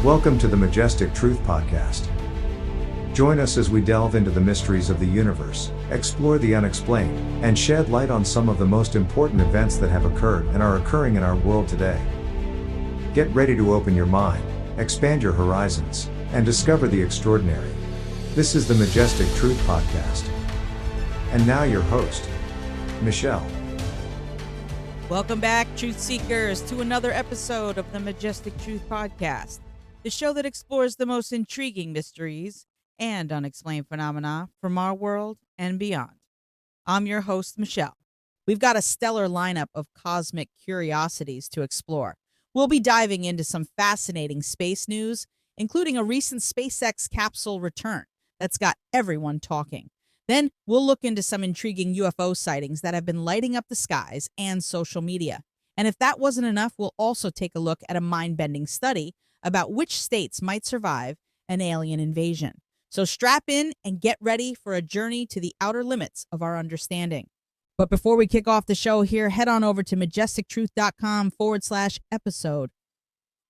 Welcome to the Majestic Truth Podcast. Join us as we delve into the mysteries of the universe, explore the unexplained, and shed light on some of the most important events that have occurred and are occurring in our world today. Get ready to open your mind, expand your horizons, and discover the extraordinary. This is the Majestic Truth Podcast. And now your host, Michelle. Welcome back, Truth Seekers, to another episode of the Majestic Truth Podcast, the show that explores the most intriguing mysteries and unexplained phenomena from our world and beyond. I'm your host, Michelle. We've got a stellar lineup of cosmic curiosities to explore. We'll be diving into some fascinating space news, including a recent SpaceX capsule return that's got everyone talking. Then we'll look into some intriguing UFO sightings that have been lighting up the skies and social media. And if that wasn't enough, we'll also take a look at a mind-bending study about which states might survive an alien invasion. So strap in and get ready for a journey to the outer limits of our understanding. But before we kick off the show here, head on over to majestictruth.com/episode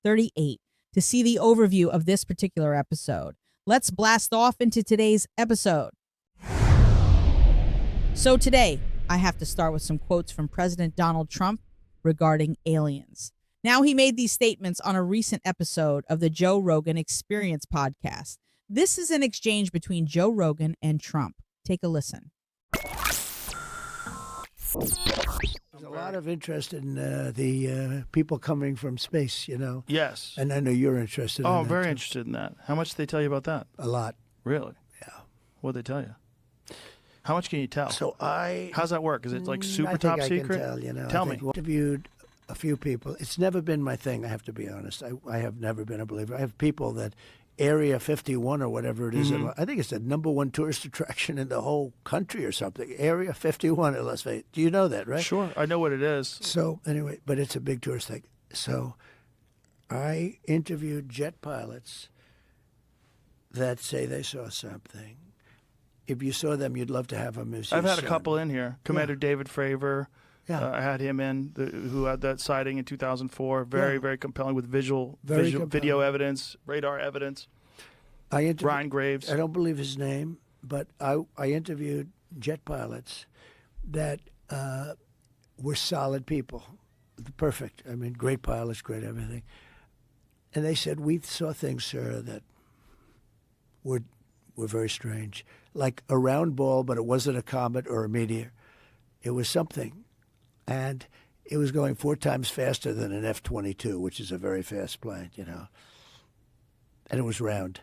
38 to see the overview of this particular episode. Let's blast off into today's episode. So today, I have to start with some quotes from President Donald Trump regarding aliens. Now, he made these statements on a recent episode of the Joe Rogan Experience podcast. This is an exchange between Joe Rogan and Trump. Take a listen. There's a lot of interest in the people coming from space, you know. Yes. And I know you're interested in that. Oh, I'm very too. interested in that. How much did they tell you about that? A lot. Really? Yeah. What'd they tell you? How much can you tell? So How's that work? Is it like super I think top I secret? Can tell, you know. Tell I me. think interviewed a few people. It's never been my thing, I have to be honest. I have never been a believer. I have people that Area 51 or whatever it is. Mm-hmm. I think it's the #1 tourist attraction in the whole country or something. Area 51 in Las Vegas. Do you know that, right? Sure. I know what it is. So anyway, but it's a big tourist thing. So I interviewed jet pilots that say they saw something. If you saw them, you'd love to have them as your I've had a son. couple in here. Commander David Fravor. Yeah. I had him in, who had that sighting in 2004. Very, Yeah. very compelling with video compelling. evidence, radar evidence. Ryan Graves. I don't believe his name, but I interviewed jet pilots that were solid people. Perfect. I mean, great pilots, great everything. And they said, we saw things, sir, that were very strange. Like a round ball, but it wasn't a comet or a meteor. It was something. And it was going 4 times faster than an F-22, which is a very fast plane, you know. And it was round,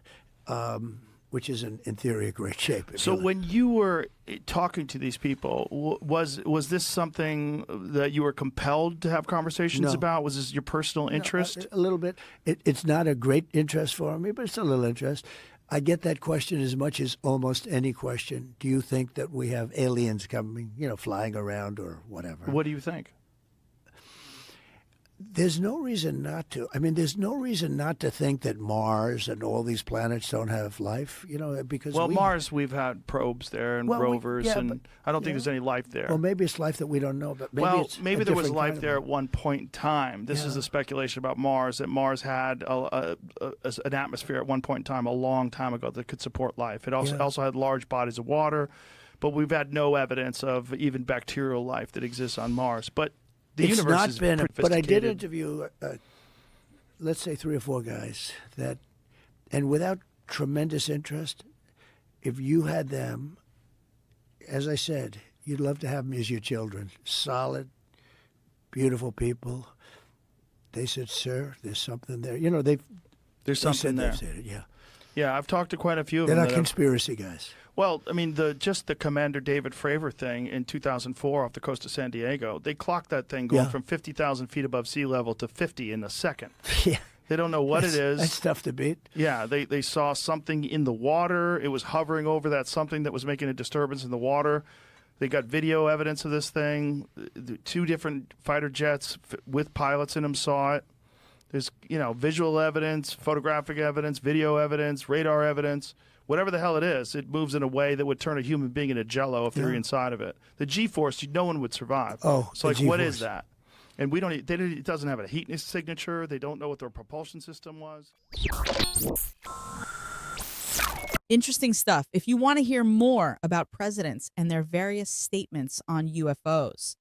which is, in theory, a great shape. So when you were talking to these people, was this something that you were compelled to have conversations No. about? Was this your personal interest? A little bit. It's not a great interest for me, but it's a little interest. I get that question as much as almost any question. Do you think that we have aliens coming, you know, flying around or whatever? What do you think? There's no reason not to. I mean, there's no reason not to think that Mars and all these planets don't have life, you know, because Mars, we've had probes there and rovers, but, and I don't think there's any life there. Well, maybe it's life that we don't know, but maybe it's maybe a there was different life kind of there life. at one point in time. This is the speculation about Mars, that Mars had an atmosphere at one point in time, a long time ago, that could support life. It also had large bodies of water, but we've had no evidence of even bacterial life that exists on Mars. But the It's universe not is been, pretty but I did sophisticated. interview, let's say 3 or 4 guys that, and without tremendous interest, if you had them, as I said, you'd love to have them as your children. Solid, beautiful people. They said, "Sir, there's something there." You know, There's they something said there. They've said it, yeah. Yeah, I've talked to quite a few of They're them. not conspiracy guys. Well, I mean, just the Commander David Fravor thing in 2004 off the coast of San Diego, they clocked that thing going from 50,000 feet above sea level to 50 in a second. Yeah. They don't know what it is. That's tough to beat. Yeah, they saw something in the water. It was hovering over that something that was making a disturbance in the water. They got video evidence of this thing. 2 different fighter jets with pilots in them saw it. There's, visual evidence, photographic evidence, video evidence, radar evidence. Whatever the hell it is, it moves in a way that would turn a human being into jello if they were inside of it. The G-force, no one would survive. Oh, so the what G-force. is that? And it doesn't have a heat signature. They don't know what their propulsion system was. Interesting stuff. If you want to hear more about presidents and their various statements on UFOs,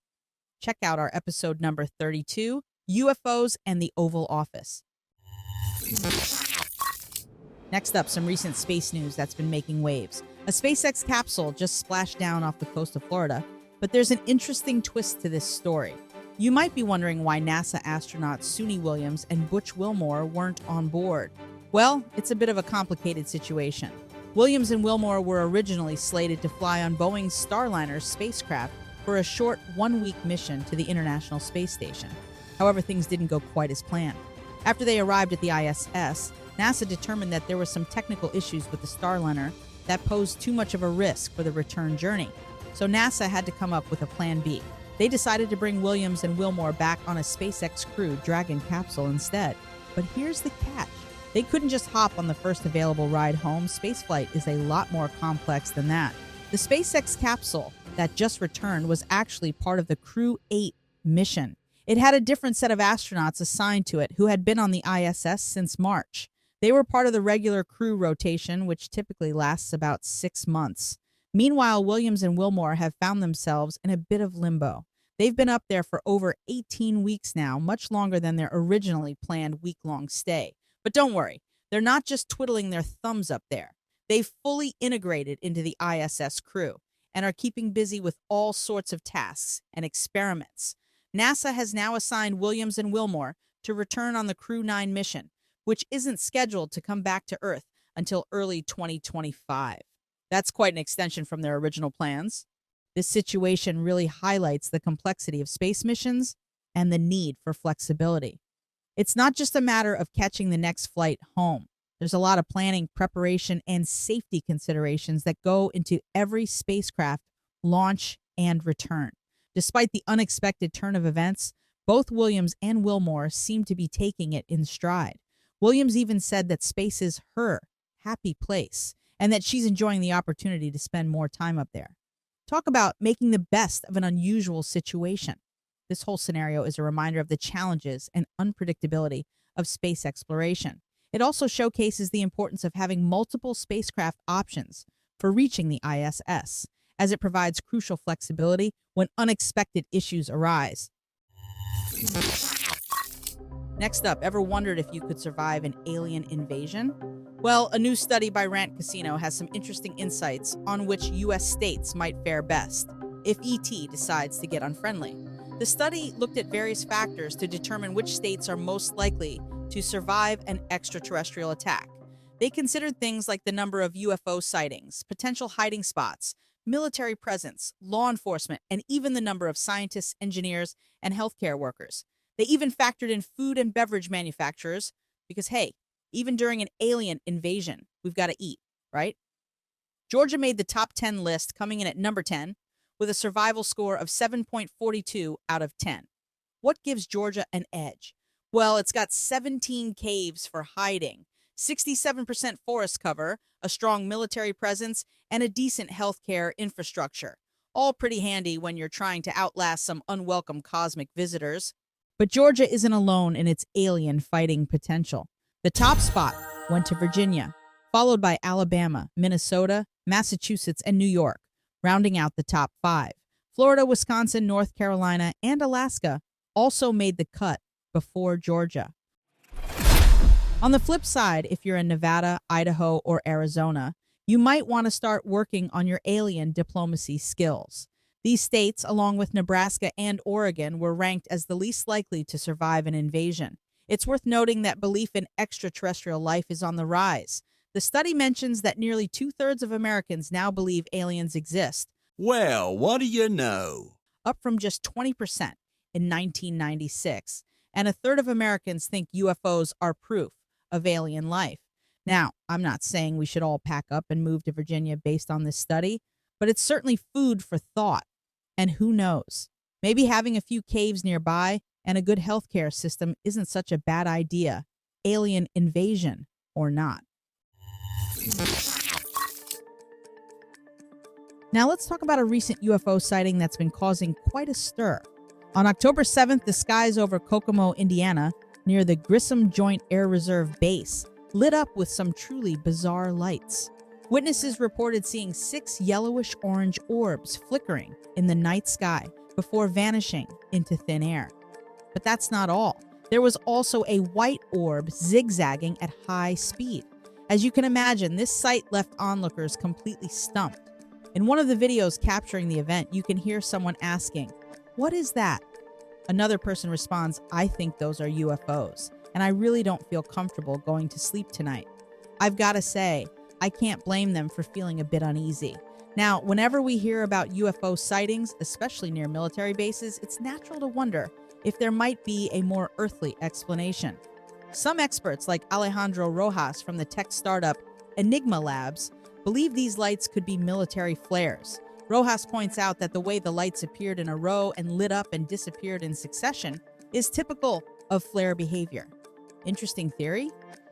check out our episode number 32, UFOs and the Oval Office. Next up, some recent space news that's been making waves. A SpaceX capsule just splashed down off the coast of Florida, but there's an interesting twist to this story. You might be wondering why NASA astronauts Suni Williams and Butch Wilmore weren't on board. Well, it's a bit of a complicated situation. Williams and Wilmore were originally slated to fly on Boeing's Starliner spacecraft for a short 1-week mission to the International Space Station. However, things didn't go quite as planned. After they arrived at the ISS, NASA determined that there were some technical issues with the Starliner that posed too much of a risk for the return journey. So NASA had to come up with a plan B. They decided to bring Williams and Wilmore back on a SpaceX Crew Dragon capsule instead. But here's the catch. They couldn't just hop on the first available ride home. Spaceflight is a lot more complex than that. The SpaceX capsule that just returned was actually part of the Crew 8 mission. It had a different set of astronauts assigned to it who had been on the ISS since March. They were part of the regular crew rotation, which typically lasts about 6 months. Meanwhile, Williams and Wilmore have found themselves in a bit of limbo. They've been up there for over 18 weeks now, much longer than their originally planned week-long stay. But don't worry, they're not just twiddling their thumbs up there. They've fully integrated into the ISS crew and are keeping busy with all sorts of tasks and experiments. NASA has now assigned Williams and Wilmore to return on the Crew 9 mission, which isn't scheduled to come back to Earth until early 2025. That's quite an extension from their original plans. This situation really highlights the complexity of space missions and the need for flexibility. It's not just a matter of catching the next flight home. There's a lot of planning, preparation, and safety considerations that go into every spacecraft launch and return. Despite the unexpected turn of events, both Williams and Wilmore seem to be taking it in stride. Williams even said that space is her happy place and that she's enjoying the opportunity to spend more time up there. Talk about making the best of an unusual situation. This whole scenario is a reminder of the challenges and unpredictability of space exploration. It also showcases the importance of having multiple spacecraft options for reaching the ISS, as it provides crucial flexibility when unexpected issues arise. Next up, ever wondered if you could survive an alien invasion? Well, a new study by Rant Casino has some interesting insights on which U.S. states might fare best if ET decides to get unfriendly. The study looked at various factors to determine which states are most likely to survive an extraterrestrial attack. They considered things like the number of UFO sightings, potential hiding spots, military presence, law enforcement, and even the number of scientists, engineers, and healthcare workers. They even factored in food and beverage manufacturers because, hey, even during an alien invasion, we've got to eat, right? Georgia made the top 10 list, coming in at number 10 with a survival score of 7.42 out of 10. What gives Georgia an edge? Well, it's got 17 caves for hiding, 67% forest cover, a strong military presence, and a decent healthcare infrastructure. All pretty handy when you're trying to outlast some unwelcome cosmic visitors. But Georgia isn't alone in its alien fighting potential. The top spot went to Virginia, followed by Alabama, Minnesota, Massachusetts, and New York, rounding out the top 5. Florida, Wisconsin, North Carolina, and Alaska also made the cut before Georgia. On the flip side, if you're in Nevada, Idaho, or Arizona, you might want to start working on your alien diplomacy skills. These states, along with Nebraska and Oregon, were ranked as the least likely to survive an invasion. It's worth noting that belief in extraterrestrial life is on the rise. The study mentions that nearly 2/3 of Americans now believe aliens exist. Well, what do you know? Up from just 20% in 1996. And 1/3 of Americans think UFOs are proof of alien life. Now, I'm not saying we should all pack up and move to Virginia based on this study, but it's certainly food for thought. And who knows? Maybe having a few caves nearby and a good healthcare system isn't such a bad idea, alien invasion or not. Now let's talk about a recent UFO sighting that's been causing quite a stir. On October 7th, the skies over Kokomo, Indiana, near the Grissom Joint Air Reserve Base, lit up with some truly bizarre lights. Witnesses reported seeing 6 yellowish-orange orbs flickering in the night sky before vanishing into thin air. But that's not all. There was also a white orb zigzagging at high speed. As you can imagine, this sight left onlookers completely stumped. In one of the videos capturing the event, you can hear someone asking, "What is that?" Another person responds, "I think those are UFOs, and I really don't feel comfortable going to sleep tonight." I've got to say, I can't blame them for feeling a bit uneasy. Now, whenever we hear about UFO sightings, especially near military bases, it's natural to wonder if there might be a more earthly explanation. Some experts, like Alejandro Rojas from the tech startup Enigma Labs, believe these lights could be military flares. Rojas points out that the way the lights appeared in a row and lit up and disappeared in succession is typical of flare behavior. Interesting theory?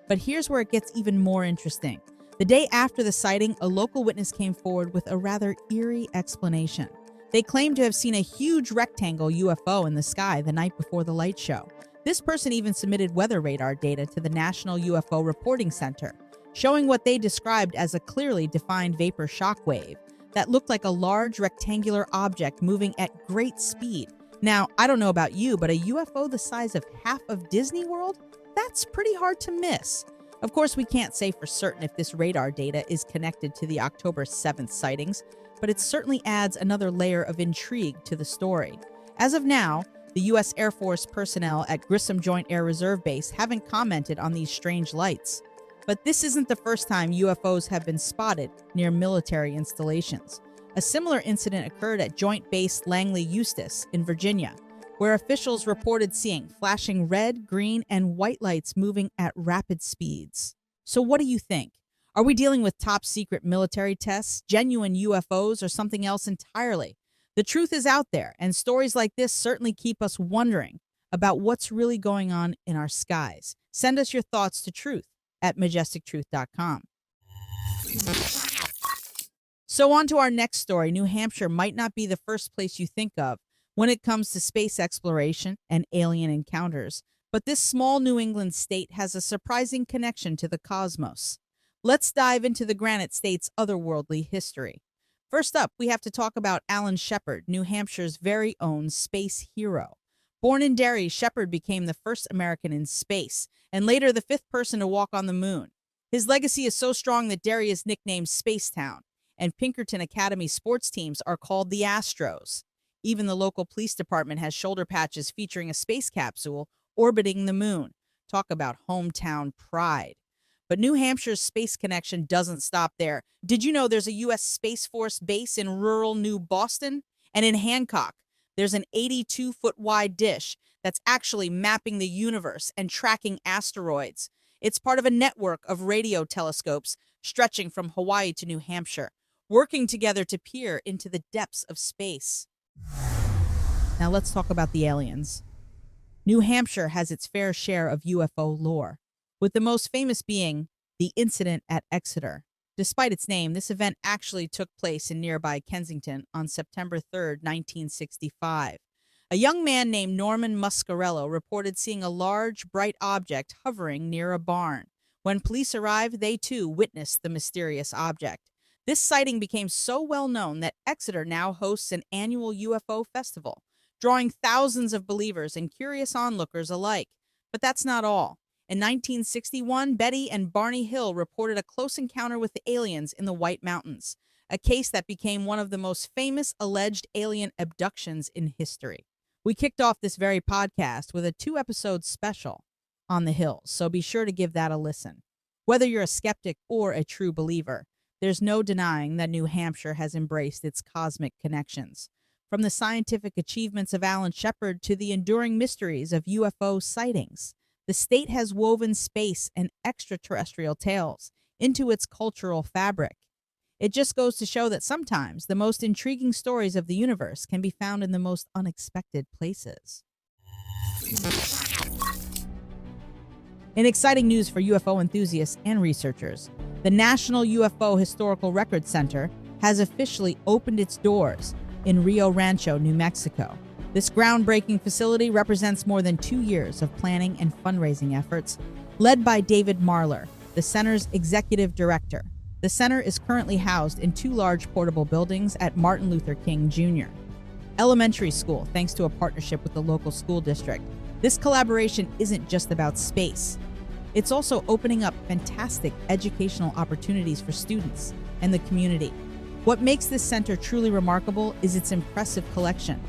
But here's where it gets even more interesting. The day after the sighting, a local witness came forward with a rather eerie explanation. They claimed to have seen a huge rectangle UFO in the sky the night before the light show. This person even submitted weather radar data to the National UFO Reporting Center, showing what they described as a clearly defined vapor shock wave that looked like a large rectangular object moving at great speed. Now, I don't know about you, but a UFO the size of half of Disney World? That's pretty hard to miss. Of course, we can't say for certain if this radar data is connected to the October 7th sightings, but it certainly adds another layer of intrigue to the story. As of now, the U.S. Air Force personnel at Grissom Joint Air Reserve Base haven't commented on these strange lights. But this isn't the first time UFOs have been spotted near military installations. A similar incident occurred at Joint Base Langley Eustis in Virginia, where officials reported seeing flashing red, green, and white lights moving at rapid speeds. So what do you think? Are we dealing with top-secret military tests, genuine UFOs, or something else entirely? The truth is out there, and stories like this certainly keep us wondering about what's really going on in our skies. Send us your thoughts to truth@majestictruth.com. So on to our next story. New Hampshire might not be the first place you think of when it comes to space exploration and alien encounters, but this small New England state has a surprising connection to the cosmos. Let's dive into the Granite State's otherworldly history. First up, we have to talk about Alan Shepard, New Hampshire's very own space hero. Born in Derry, Shepard became the first American in space, and later the 5th person to walk on the moon. His legacy is so strong that Derry is nicknamed Spacetown, and Pinkerton Academy sports teams are called the Astros. Even the local police department has shoulder patches featuring a space capsule orbiting the moon. Talk about hometown pride. But New Hampshire's space connection doesn't stop there. Did you know there's a U.S. Space Force base in rural New Boston? And in Hancock, there's an 82-foot wide dish that's actually mapping the universe and tracking asteroids. It's part of a network of radio telescopes stretching from Hawaii to New Hampshire, working together to peer into the depths of space. Now let's talk about the aliens. New Hampshire has its fair share of UFO lore, with the most famous being the incident at Exeter. Despite its name, this event actually took place in nearby Kensington on September 3, 1965. A young man named Norman Muscarello reported seeing a large, bright object hovering near a barn. When police arrived, they too witnessed the mysterious object. This sighting became so well known that Exeter now hosts an annual UFO festival, drawing thousands of believers and curious onlookers alike. But that's not all. In 1961, Betty and Barney Hill reported a close encounter with the aliens in the White Mountains, a case that became one of the most famous alleged alien abductions in history. We kicked off this very podcast with a 2-episode special on the Hills, so be sure to give that a listen. Whether you're a skeptic or a true believer, there's no denying that New Hampshire has embraced its cosmic connections. From the scientific achievements of Alan Shepard to the enduring mysteries of UFO sightings, the state has woven space and extraterrestrial tales into its cultural fabric. It just goes to show that sometimes the most intriguing stories of the universe can be found in the most unexpected places. In exciting news for UFO enthusiasts and researchers, the National UFO Historical Record Center has officially opened its doors in Rio Rancho, New Mexico. This groundbreaking facility represents more than 2 years of planning and fundraising efforts, led by David Marler, the center's executive director. The center is currently housed in 2 large portable buildings at Martin Luther King Jr. Elementary School, thanks to a partnership with the local school district. This collaboration isn't just about space. It's also opening up fantastic educational opportunities for students and the community. What makes this center truly remarkable is its impressive collection.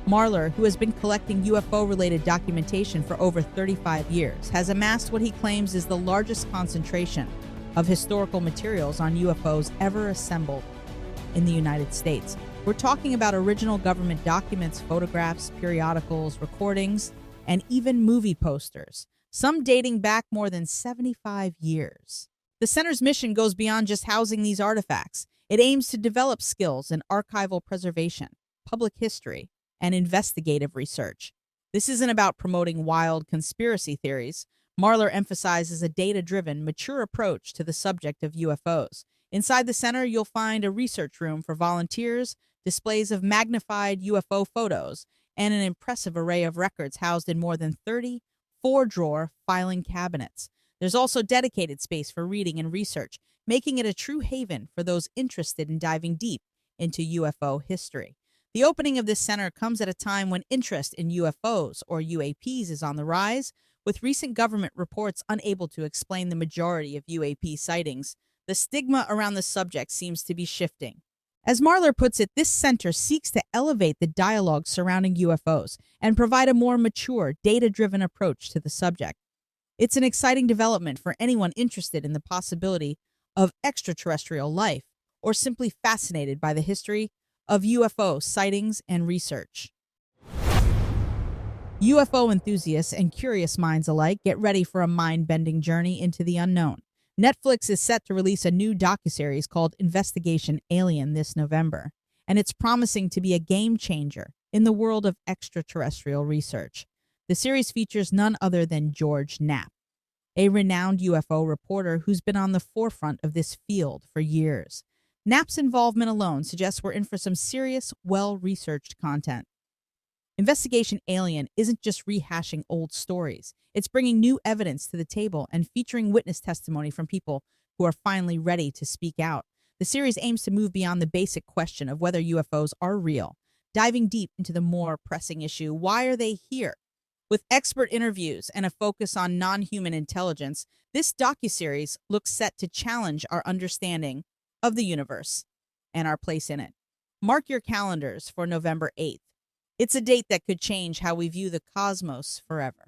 Marler, who has been collecting UFO-related documentation for over 35 years, has amassed what he claims is the largest concentration of historical materials on UFOs ever assembled in the United States. We're talking about original government documents, photographs, periodicals, recordings, and even movie posters, some dating back more than 75 years. The center's mission goes beyond just housing these artifacts. It aims to develop skills in archival preservation, public history, and investigative research. This isn't about promoting wild conspiracy theories. Marler emphasizes a data-driven, mature approach to the subject of UFOs. Inside the center, you'll find a research room for volunteers, displays of magnified UFO photos, and an impressive array of records housed in more than 30 4-drawer filing cabinets. There's also dedicated space for reading and research, making it a true haven for those interested in diving deep into UFO history. The opening of this center comes at a time when interest in UFOs, or UAPs, is on the rise, with recent government reports unable to explain the majority of UAP sightings. The stigma around the subject seems to be shifting. As Marler puts it, this center seeks to elevate the dialogue surrounding UFOs and provide a more mature, data-driven approach to the subject. It's an exciting development for anyone interested in the possibility of extraterrestrial life or simply fascinated by the history of UFO sightings and research. UFO enthusiasts and curious minds alike get ready for a mind-bending journey into the unknown. Netflix is set to release a new docuseries called Investigation Alien this November, and it's promising to be a game-changer in the world of extraterrestrial research. The series features none other than George Knapp, a renowned UFO reporter who's been on the forefront of this field for years. Knapp's involvement alone suggests we're in for some serious, well-researched content. Investigation Alien isn't just rehashing old stories. It's bringing new evidence to the table and featuring witness testimony from people who are finally ready to speak out. The series aims to move beyond the basic question of whether UFOs are real, diving deep into the more pressing issue, why are they here? With expert interviews and a focus on non-human intelligence, this docuseries looks set to challenge our understanding of the universe and our place in it. Mark your calendars for November 8th. It's a date that could change how we view the cosmos forever.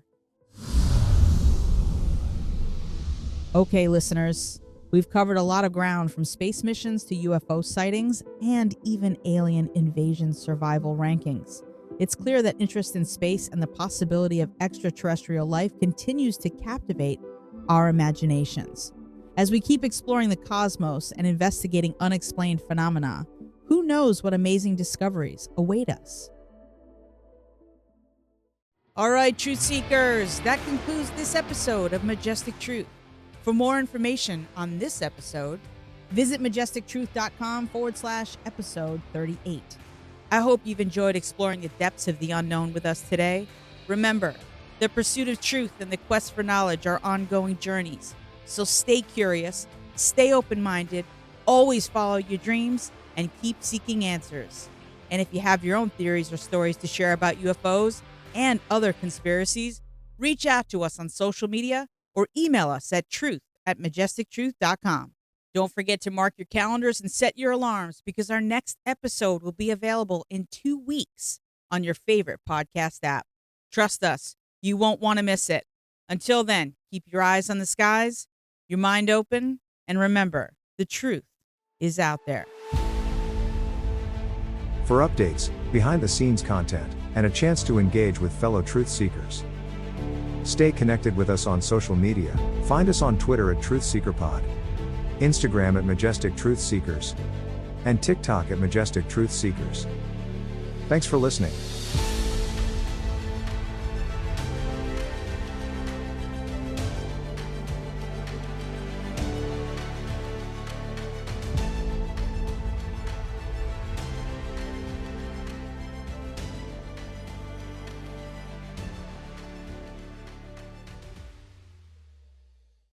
Okay, listeners, we've covered a lot of ground from space missions to UFO sightings and even alien invasion survival rankings. It's clear that interest in space and the possibility of extraterrestrial life continues to captivate our imaginations. As we keep exploring the cosmos and investigating unexplained phenomena, who knows what amazing discoveries await us? All right, Truth Seekers, that concludes this episode of Majestic Truth. For more information on this episode, visit majestictruth.com/episode 38. I hope you've enjoyed exploring the depths of the unknown with us today. Remember, the pursuit of truth and the quest for knowledge are ongoing journeys. So stay curious, stay open-minded, always follow your dreams, and keep seeking answers. And if you have your own theories or stories to share about UFOs and other conspiracies, reach out to us on social media or email us at truth@majestictruth.com. Don't forget to mark your calendars and set your alarms because our next episode will be available in 2 weeks on your favorite podcast app. Trust us, you won't want to miss it. Until then, keep your eyes on the skies, your mind open, and remember, the truth is out there. For updates, behind-the-scenes content, and a chance to engage with fellow truth seekers, stay connected with us on social media. Find us on Twitter at TruthSeekerPod, Instagram at Majestic Truth Seekers, and TikTok at Majestic Truth Seekers. Thanks for listening.